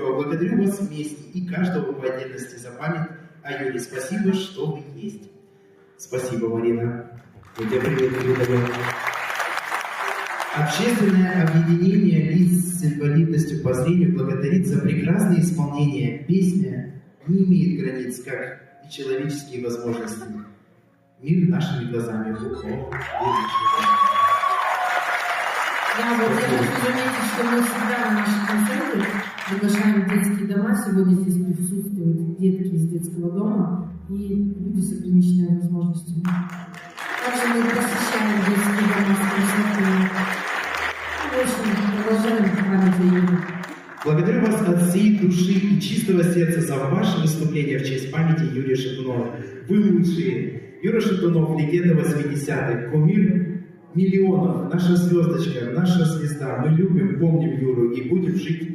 благодарю вас вместе и каждого по отдельности за память о Юре. Спасибо, что вы есть. Спасибо, Марина. Мы тебя приветствуем. Общественное объединение лиц с инвалидностью по зрению благодарит за прекрасное исполнение. Песня не имеет границ, как и человеческие возможности. Мир нашими глазами. Я хочу заметить, что мы всегда на наших концертах приглашаем детские дома. Сегодня здесь присутствуют детки из детского дома и люди с ограниченными возможностями. Также мы посещаем детские дома с концертами. Очень продолжаем память о Юре. Благодарю вас от всей души и чистого сердца за ваше выступление в честь памяти Юрия Шатунова. Вы лучшие. Юра Шатунов, легенда 80-х, кумир миллионов, наша звездочка, наша звезда. Мы любим, помним Юру и будем жить